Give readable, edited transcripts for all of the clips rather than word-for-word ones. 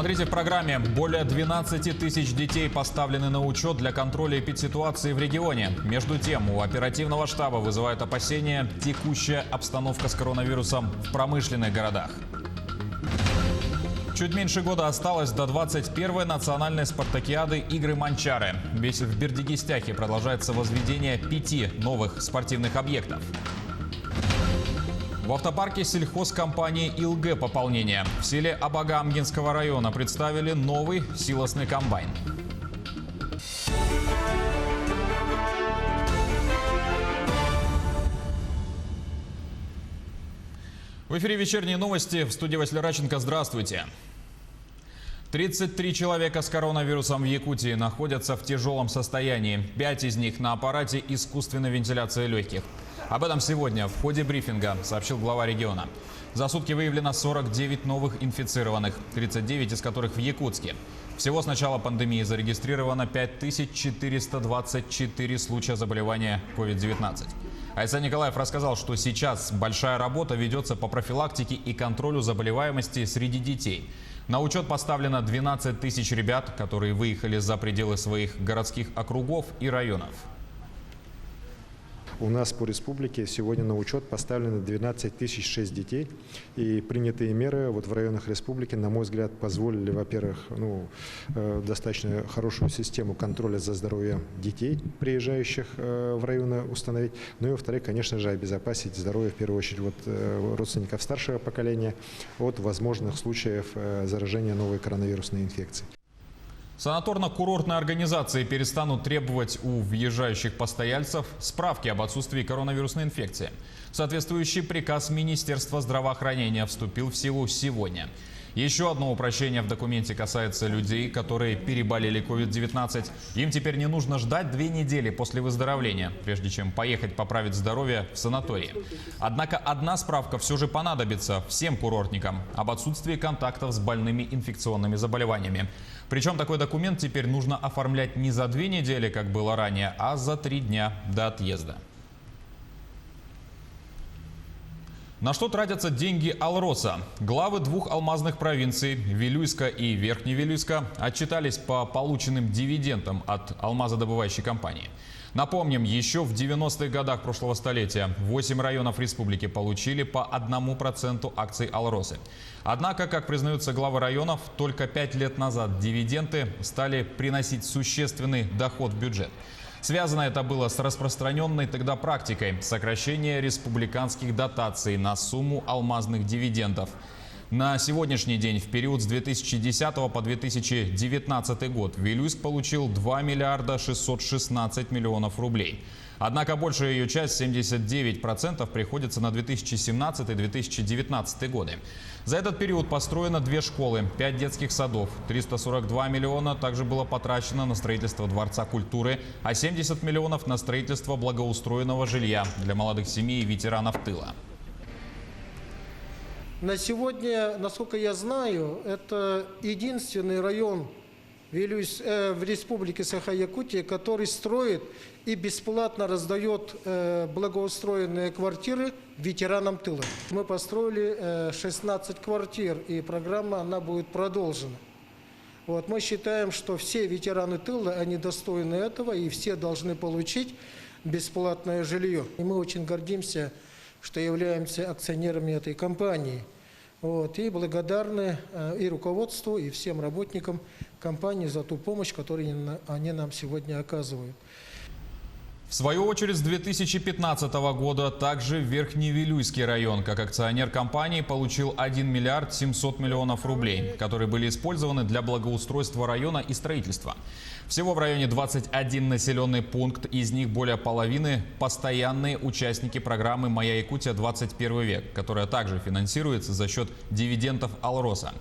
Смотрите в программе. Более 12 тысяч детей поставлены на учет для контроля эпидситуации в регионе. Между тем, у оперативного штаба вызывает опасения текущая обстановка с коронавирусом в промышленных городах. Чуть меньше года осталось до 21-й национальной спартакиады «Игры Манчары». Весь в Бердигистяхе продолжается возведение 5 новых спортивных объектов. В автопарке сельхозкомпании «ИЛГ» пополнение. В селе Абага Амгинского района представили новый силосный комбайн. В эфире вечерние новости. В студии Василий Раченко. Здравствуйте. 33 человека с коронавирусом в Якутии находятся в тяжелом состоянии. 5 из них на аппарате искусственной вентиляции легких. Об этом сегодня в ходе брифинга сообщил глава региона. За сутки выявлено 49 новых инфицированных, 39 из которых в Якутске. Всего с начала пандемии зарегистрировано 5424 случая заболевания COVID-19. Айсан Николаев рассказал, что сейчас большая работа ведется по профилактике и контролю заболеваемости среди детей. На учет поставлено 12 тысяч ребят, которые выехали за пределы своих городских округов и районов. У нас по республике сегодня на учет поставлено 12 тысяч 6 детей. И принятые меры в районах республики, на мой взгляд, позволили, во-первых, достаточно хорошую систему контроля за здоровьем детей, приезжающих в районы, установить. Ну и, во-вторых, конечно же, обезопасить здоровье, в первую очередь, родственников старшего поколения от возможных случаев заражения новой коронавирусной инфекцией. Санаторно-курортные организации перестанут требовать у въезжающих постояльцев справки об отсутствии коронавирусной инфекции. Соответствующий приказ Министерства здравоохранения вступил в силу сегодня. Еще одно упрощение в документе касается людей, которые переболели COVID-19. Им теперь не нужно ждать 2 недели после выздоровления, прежде чем поехать поправить здоровье в санатории. Однако одна справка все же понадобится всем курортникам об отсутствии контактов с больными инфекционными заболеваниями. Причем такой документ теперь нужно оформлять не за 2 недели, как было ранее, а за 3 дня до отъезда. На что тратятся деньги Алроса? Главы 2 алмазных провинций, Вилюйска и Верхневилюйска, отчитались по полученным дивидендам от алмазодобывающей компании. Напомним, еще в 90-х годах прошлого столетия 8 районов республики получили по 1% акций Алросы. Однако, как признаются главы районов, только 5 лет назад дивиденды стали приносить существенный доход в бюджет. Связано это было с распространенной тогда практикой сокращения республиканских дотаций на сумму алмазных дивидендов. На сегодняшний день, в период с 2010 по 2019 год, Вилюйск получил 2 миллиарда 616 миллионов рублей. Однако большая ее часть, 79%, приходится на 2017-2019 годы. За этот период построено 2 школы, 5 детских садов, 342 миллиона также было потрачено на строительство Дворца культуры, а 70 миллионов на строительство благоустроенного жилья для молодых семей и ветеранов тыла. На сегодня, насколько я знаю, это единственный район в республике Саха-Якутия, который строит и бесплатно раздает благоустроенные квартиры ветеранам тыла. Мы построили 16 квартир, и программа она будет продолжена. Мы считаем, что все ветераны тыла, они достойны этого, и все должны получить бесплатное жилье. И мы очень гордимся, что являемся акционерами этой компании. И благодарны и руководству, и всем работникам компании за ту помощь, которую они нам сегодня оказывают. В свою очередь, с 2015 года также Верхневилюйский район, как акционер компании, получил 1 миллиард 700 миллионов рублей, которые были использованы для благоустройства района и строительства. Всего в районе 21 населенный пункт, из них более половины – постоянные участники программы «Моя Якутия. 21 век», которая также финансируется за счет дивидендов Алроса.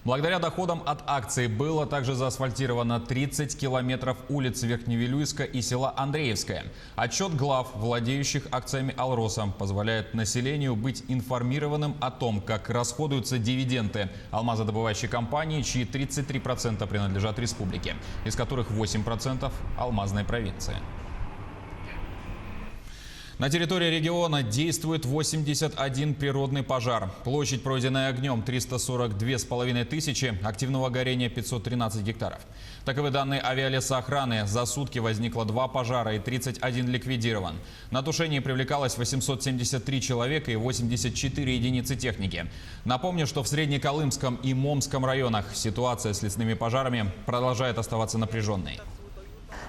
Благодаря доходам от акций было также заасфальтировано 30 километров улиц Верхневилюйска и села Андреевское. Отчет глав, владеющих акциями Алроса, позволяет населению быть информированным о том, как расходуются дивиденды алмазодобывающей компании, чьи 33% принадлежат республике, из которых 8% алмазной провинции. На территории региона действует 81 природный пожар. Площадь, пройденная огнем, 342,5 тысячи, активного горения 513 гектаров. Таковы данные авиалесоохраны. За сутки возникло 2 пожара и 31 ликвидирован. На тушении привлекалось 873 человека и 84 единицы техники. Напомню, что в Среднеколымском и Момском районах ситуация с лесными пожарами продолжает оставаться напряженной.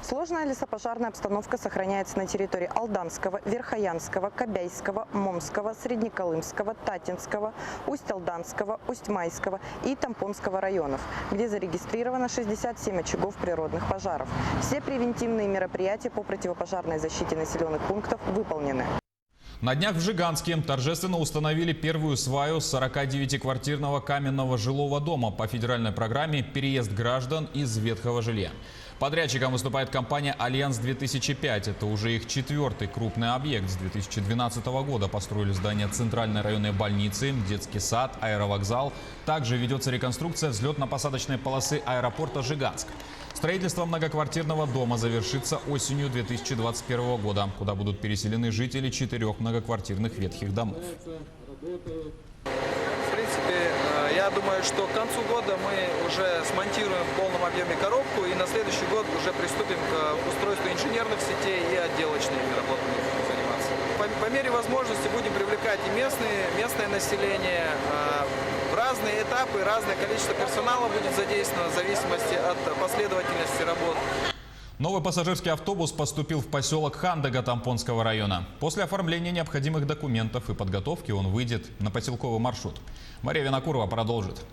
Сложная лесопожарная обстановка сохраняется на территории Алданского, Верхоянского, Кобяйского, Момского, Среднеколымского, Татинского, Усть-Алданского, Усть-Майского и Тампонского районов, где зарегистрировано 67 очагов природных пожаров. Все превентивные мероприятия по противопожарной защите населенных пунктов выполнены. На днях в Жиганске торжественно установили первую сваю 49-квартирного каменного жилого дома по федеральной программе «Переезд граждан из ветхого жилья». Подрядчиком выступает компания «Альянс-2005». Это уже их 4-й крупный объект. С 2012 года построили здание Центральной районной больницы, детский сад, аэровокзал. Также ведется реконструкция взлетно-посадочной полосы аэропорта Жиганск. Строительство многоквартирного дома завершится осенью 2021 года, куда будут переселены жители 4 многоквартирных ветхих домов. В принципе, я думаю, что к концу года мы уже смонтируем в полном объеме коробку и на следующий год уже приступим к устройству инженерных сетей и отделочными работами заниматься. По мере возможности будем привлекать и местное население. В разные этапы, разное количество персонала будет задействовано в зависимости от последовательности работ. Новый пассажирский автобус поступил в поселок Хандыга Тампонского района. После оформления необходимых документов и подготовки он выйдет на поселковый маршрут. Мария Винокурова продолжит.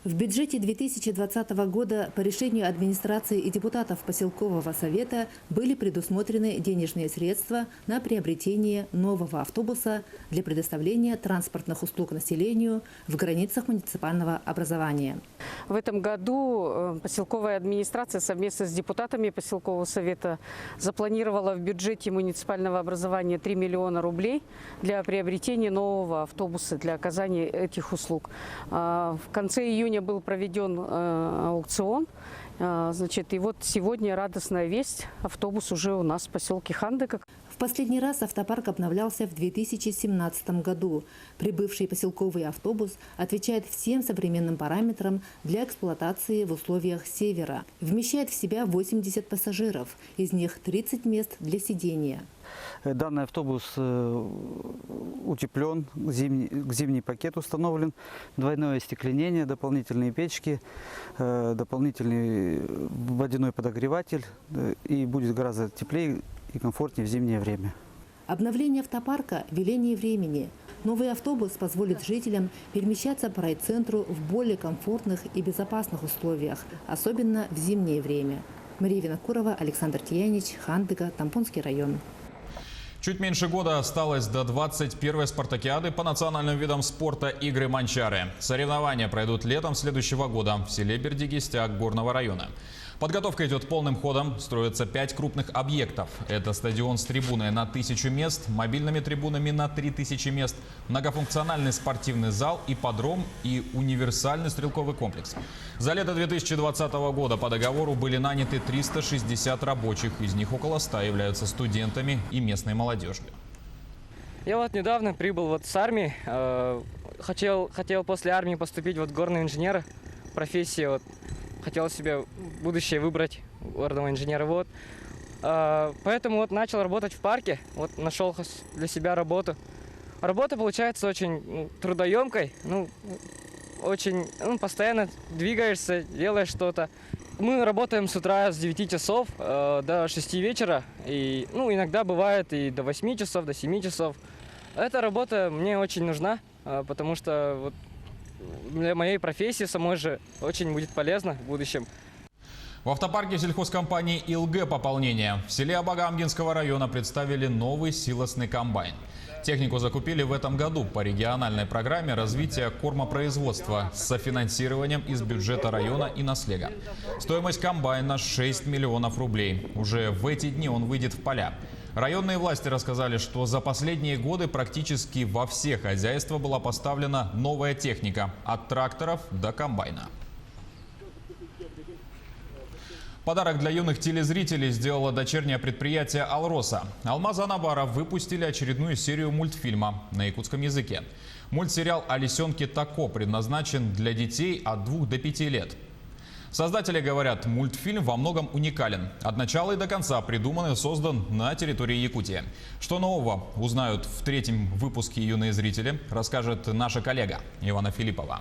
В бюджете 2020 года по решению администрации и депутатов поселкового совета были предусмотрены денежные средства на приобретение нового автобуса для предоставления транспортных услуг населению в границах муниципального образования. В этом году поселковая администрация совместно с депутатами поселкового совета запланировала в бюджете муниципального образования 3 миллиона рублей для приобретения нового автобуса для оказания этих услуг. В конце июня был проведен аукцион. И вот сегодня радостная весть. Автобус уже у нас в поселке Хандыга. В последний раз автопарк обновлялся в 2017 году. Прибывший поселковый автобус отвечает всем современным параметрам для эксплуатации в условиях севера. Вмещает в себя 80 пассажиров, из них 30 мест для сидения. Данный автобус утеплен, зимний пакет установлен, двойное остекление, дополнительные печки, дополнительный водяной подогреватель, и будет гораздо теплее и комфортнее в зимнее время. Обновление автопарка – веление времени. Новый автобус позволит жителям перемещаться по райцентру в более комфортных и безопасных условиях, особенно в зимнее время. Мария Винокурова, Александр Тиянич, Хандыга, Тампонский район. Чуть меньше года осталось до 21-й спартакиады по национальным видам спорта «Игры Манчары». Соревнования пройдут летом следующего года в селе Бердигистяк Горного района. Подготовка идет полным ходом. Строятся 5 крупных объектов. Это стадион с трибуной на 1000 мест, мобильными трибунами на 3000 мест, многофункциональный спортивный зал, ипподром и универсальный стрелковый комплекс. За лето 2020 года по договору были наняты 360 рабочих. Из них около 100 являются студентами и местной молодежью. Я вот недавно прибыл с армии. Хотел после армии поступить в горного инженера. Профессия хотел себе будущее выбрать горного инженера. Поэтому начал работать в парке. Нашел для себя работу. Работа получается очень трудоемкой. Очень постоянно двигаешься, делаешь что-то. Мы работаем с утра с 9 часов до 6 вечера. И иногда бывает и до 8 часов, до 7 часов. Эта работа мне очень нужна, потому что для моей профессии самой же очень будет полезно в будущем. В автопарке сельхозкомпании «ИЛГ» пополнение. В селе Абагамгинского района представили новый силосный комбайн. Технику закупили в этом году по региональной программе развития кормопроизводства с софинансированием из бюджета района и наслега. Стоимость комбайна 6 миллионов рублей. Уже в эти дни он выйдет в поля. Районные власти рассказали, что за последние годы практически во все хозяйства была поставлена новая техника – от тракторов до комбайна. Подарок для юных телезрителей сделало дочернее предприятие «Алроса». Алмаза Анабара выпустили очередную серию мультфильма на якутском языке. Мультсериал о лисенке Тако предназначен для детей от 2 до 5 лет. Создатели говорят, мультфильм во многом уникален. От начала и до конца придуман и создан на территории Якутии. Что нового узнают в 3-м выпуске юные зрители, расскажет наша коллега Ивана Филиппова.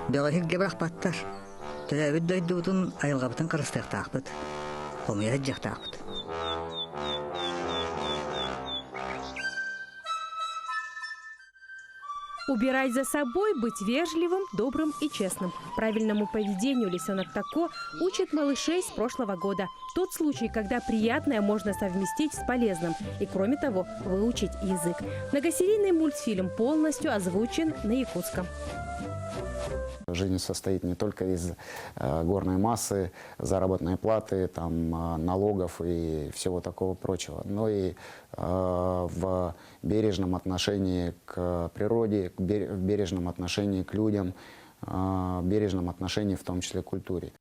Белохик гебрах паттар. Тәвид дойдутун айылгабытын кырыстык тақпыт. Хомия жак тақпыт. Убирать за собой, быть вежливым, добрым и честным. Правильному поведению лисенок Тако учит малышей с прошлого года. Тот случай, когда приятное можно совместить с полезным и, кроме того, выучить язык. Многосерийный мультфильм полностью озвучен на якутском. Жизнь состоит не только из горной массы, заработной платы, там, налогов и всего такого прочего, но и в бережном отношении к природе, в бережном отношении к людям, в бережном отношении в том числе к культуре.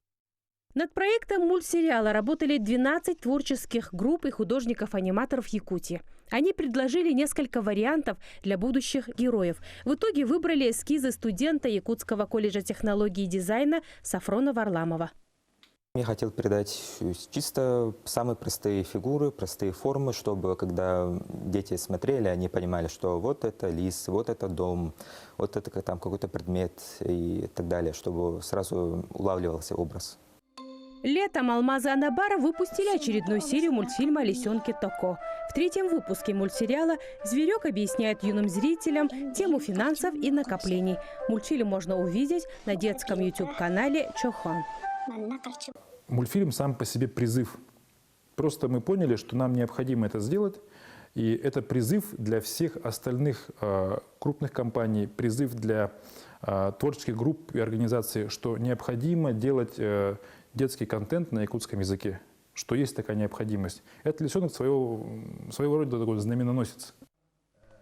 Над проектом мультсериала работали 12 творческих групп и художников-аниматоров Якутии. Они предложили несколько вариантов для будущих героев. В итоге выбрали эскизы студента Якутского колледжа технологии и дизайна Сафрона Варламова. Я хотел передать чисто самые простые фигуры, простые формы, чтобы когда дети смотрели, они понимали, что вот это лис, вот это дом, вот это там какой-то предмет и так далее, чтобы сразу улавливался образ. Летом Алмазы Анабара выпустили очередную серию мультфильма о лисенке Тако. В 3-м выпуске мультсериала зверек объясняет юным зрителям тему финансов и накоплений. Мультфильм можно увидеть на детском YouTube-канале Чохон. Мультфильм сам по себе призыв. Просто мы поняли, что нам необходимо это сделать. И это призыв для всех остальных крупных компаний, призыв для творческих групп и организаций, что необходимо делать детский контент на якутском языке, что есть такая необходимость. Это лисенок своего рода такой знаменоносец.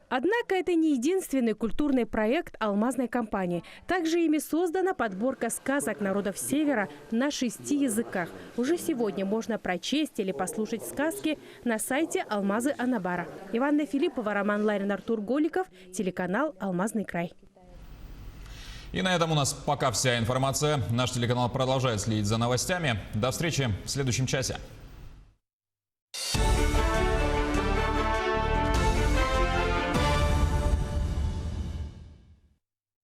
Однако это не единственный культурный проект алмазной компании. Также ими создана подборка сказок народов Севера на 6 языках. Уже сегодня можно прочесть или послушать сказки на сайте Алмазы Анабара. Иванна Филиппова, Роман Ларин, Артур Голиков, телеканал «Алмазный край». И на этом у нас пока вся информация. Наш телеканал продолжает следить за новостями. До встречи в следующем часе.